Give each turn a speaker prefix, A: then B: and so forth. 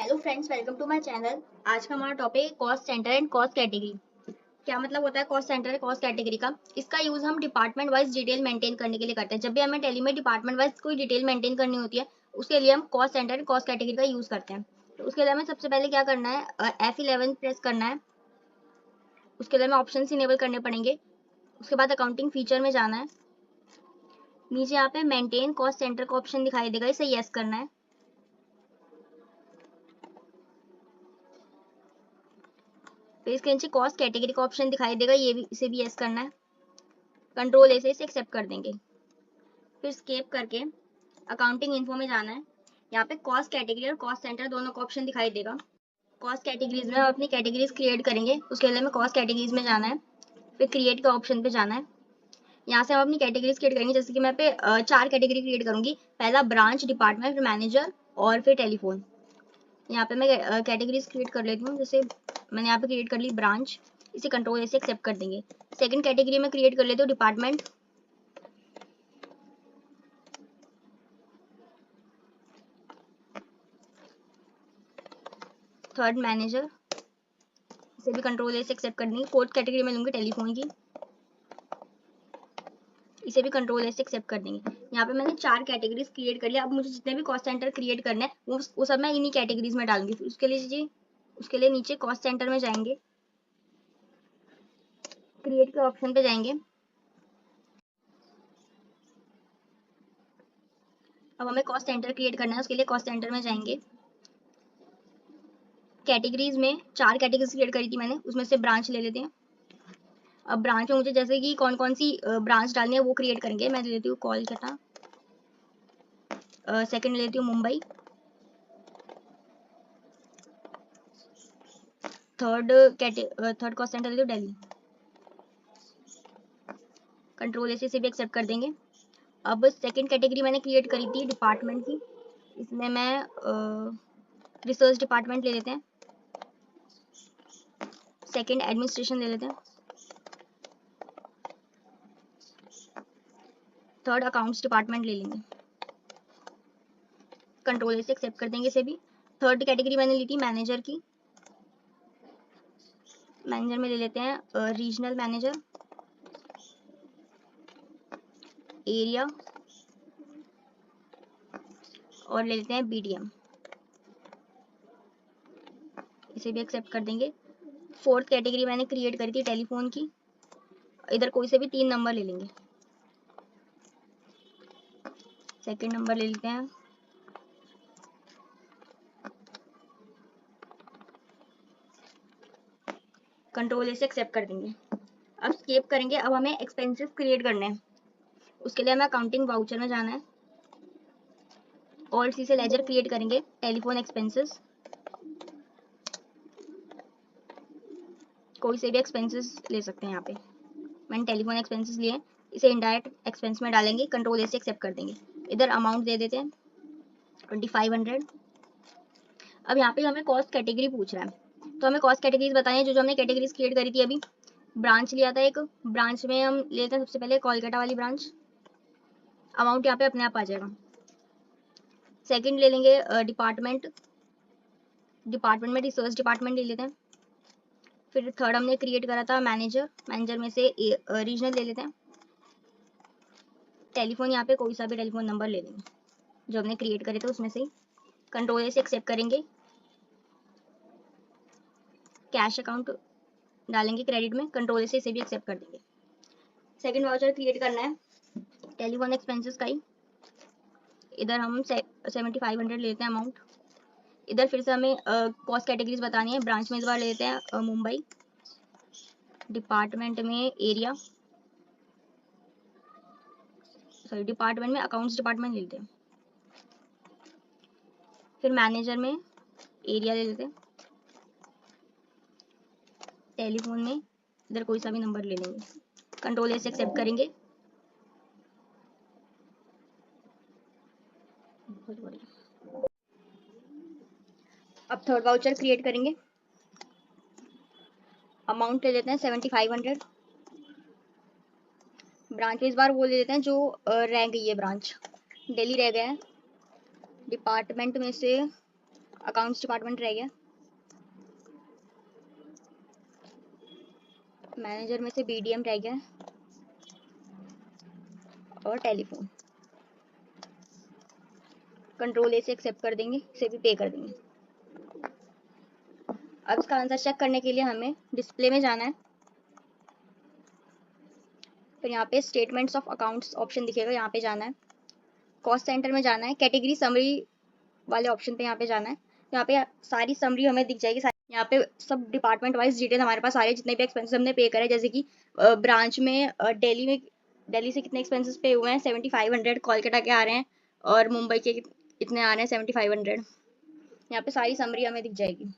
A: Hello friends, welcome to my channel. आज का हमारा टॉपिक है cost centre and cost category. क्या मतलब होता है cost centre and cost category का? इसका यूज हम डिपार्टमेंट वाइज डिटेल मेंटेन करने के लिए करते हैं। जब भी हमें टैली में डिपार्टमेंट वाइज कोई डिटेल मेंटेन करनी होती है, उसके लिए हम cost centre and cost category का यूज करते हैं। तो उसके लिए हमें सबसे पहले क्या करना है, F11 प्रेस करना है। उसके लिए हमें ऑप्शन इनेबल करने पड़ेंगे। उसके बाद अकाउंटिंग फीचर में जाना है। नीचे यहाँ पे मेंटेन कॉस्ट सेंटर का ऑप्शन दिखाई देगा, इसे यस करना है। फिर इसके नीचे कॉस्ट कैटेगरी का ऑप्शन दिखाई देगा, ये भी इसे भी यस करना है। कंट्रोल ए से इसे एक्सेप्ट कर देंगे। फिर स्केप करके अकाउंटिंग इन्फो में जाना है। यहाँ पे कॉस्ट कैटेगरी और कॉस्ट सेंटर दोनों का ऑप्शन दिखाई देगा। कॉस्ट कैटेगरीज में हम अपनी कैटेगरीज क्रिएट करेंगे। उसके लिए हमें कॉस्ट कैटेगरीज में जाना है, फिर क्रिएट का ऑप्शन पे जाना है। यहाँ से हम अपनी कैटेगरीज क्रिएट करेंगे। जैसे कि मैं पे 4 कैटेगरी क्रिएट करूंगी। पहला ब्रांच, डिपार्टमेंट, फिर मैनेजर और फिर टेलीफोन। यहाँ पे मैं कैटेगरीज क्रिएट कर लेती हूँ। जैसे मैंने यहाँ पे क्रिएट कर ली ब्रांच, इसे कंट्रोल ए से एक्सेप्ट कर देंगे। सेकंड कैटेगरी में क्रिएट कर लेती हूँ डिपार्टमेंट। थर्ड मैनेजर, इसे भी कंट्रोल ए से एक्सेप्ट कर देंगे। फोर्थ कैटेगरी में लूंगी टेलीफोन की, इसे भी कंट्रोल ए से एक्सेप्ट कर देंगे। यहाँ पे मैंने 4 कैटेगरीज क्रिएट कर लिया। अब मुझे जितने भी कॉस्ट सेंटर क्रिएट करने हैं वो सब मैं इन्हीं कैटेगरीज में डालूंगी। उसके लिए नीचे कॉस्ट सेंटर में जाएंगे, क्रिएट के ऑप्शन पे जाएंगे। अब हमें कॉस्ट सेंटर क्रिएट करना है, उसके लिए कॉस्ट सेंटर में जाएंगे। कैटेगरीज में 4 कैटेगरीज क्रिएट करी थी मैंने, उसमें से ब्रांच ले लेते हैं। अब ब्रांच में मुझे जैसे कि कौन कौन सी ब्रांच डालनी है वो क्रिएट करेंगे। मैं ले लेती हूँ कोलकाता, सेकंड ले लेती हूँ मुंबई, थर्ड कॉस्ट सेंटर ले लो दिल्ली। कंट्रोल ए से भी एक्सेप्ट कर देंगे। अब सेकंड कैटेगरी मैंने क्रिएट करी थी डिपार्टमेंट की, इसमें मैं रिसर्च डिपार्टमेंट ले लेते हैं। सेकंड एडमिनिस्ट्रेशन ले लेते हैं। थर्ड अकाउंट्स डिपार्टमेंट ले लेंगे। कंट्रोल से एक्सेप्ट कर देंगे इसे भी। थर्ड कैटेगरी मैंने ली थी मैनेजर की, मैनेजर में ले लेते हैं रीजनल मैनेजर, एरिया और ले लेते हैं बीडीएम, इसे भी एक्सेप्ट कर देंगे। फोर्थ कैटेगरी मैंने क्रिएट करी थी टेलीफोन की, इधर कोई से भी 3 नंबर ले लेंगे। सेकंड नंबर ले लेते हैं, कंट्रोल से एक्सेप्ट कर देंगे। अब स्केप करेंगे। अब हमें एक्सपेंसेस क्रिएट करने हैं। उसके लिए हमें अकाउंटिंग वाउचर में जाना है और इसी से लेजर क्रिएट करेंगे टेलीफोन एक्सपेंसेस। कोई से भी एक्सपेंसेस ले सकते हैं। यहाँ पे मैंने टेलीफोन एक्सपेंसेस लिए, इसे इनडायरेक्ट एक्सपेंस में डालेंगे, कंट्रोल ए से एक्सेप्ट कर देंगे। इधर अमाउंट दे देते हैं 2500। अब यहाँ पे हमें कॉस्ट कैटेगरी पूछ रहा है, तो हमें कॉस्ट कैटेगरीज बतानी है। जो हमने कैटेगरीज क्रिएट करी थी अभी, ब्रांच लिया था एक, ब्रांच में हम लेते हैं सबसे पहले कोलकाता वाली ब्रांच। अमाउंट यहाँ पे अपने आप आ जाएगा। सेकंड ले लेंगे डिपार्टमेंट, डिपार्टमेंट में रिसर्च डिपार्टमेंट ले लेते हैं। फिर थर्ड हमने क्रिएट करा था मैनेजर, मैनेजर में से रीजनल ले लेते हैं। टेलीफोन, यहाँ पे कोई सा भी टेलीफोन नंबर ले लेंगे जो हमने क्रिएट करे थे उसमें से। कंट्रोल से एक्सेप्ट करेंगे। कैश अकाउंट डालेंगे क्रेडिट में, कंट्रोल से इसे भी एक्सेप्ट कर देंगे। सेकंड वाउचर क्रिएट करना है टेलीफोन एक्सपेंसेस का ही, इधर हम 7500 लेते हैं अमाउंट। इधर फिर से हमें कॉस्ट कैटेगरीज बतानी है। ब्रांच में इस बार लेते हैं मुंबई, डिपार्टमेंट में एरिया, सॉरी डिपार्टमेंट में अकाउंट्स डिपार्टमेंट ले लेते हैं। फिर मैनेजर में एरिया ले लेते हैं। टेलीफोन में इधर कोई सा भी नंबर ले लेंगे, कंट्रोल से एक्सेप्ट करेंगे। अब थर्ड वाउचर क्रिएट करेंगे। अमाउंट ले लेते हैं 7500। ब्रांच इस बार वो ले लेते हैं जो रह गई है ब्रांच, दिल्ली रह गया है। डिपार्टमेंट में से अकाउंट्स डिपार्टमेंट रह गया, मैनेजर में से बीडीएम रह गया और टेलीफोन। कंट्रोल ए से एक्सेप्ट कर देंगे, इसे भी पे कर देंगे। अब इसका आंसर चेक करने के लिए हमें डिस्प्ले में जाना है, फिर यहाँ पे स्टेटमेंट्स ऑफ अकाउंट्स ऑप्शन दिखेगा, यहाँ पे जाना है, कॉस्ट सेंटर में जाना है, कैटेगरी समरी वाले ऑप्शन पे यहाँ पे जाना है। यहाँ पे सारी समरी हमें दिख जाएगी, यहाँ पे सब डिपार्टमेंट वाइज डिटेल हमारे पास आ रहे हैं, जितने भी एक्सपेंसेस हमने पे करे, जैसे कि ब्रांच में दिल्ली से कितने एक्सपेंसेस पे हुए हैं 7500, कोलकाता के आ रहे हैं, और मुंबई के इतने आ रहे हैं 7500। यहाँ पे सारी समरी हमें दिख जाएगी।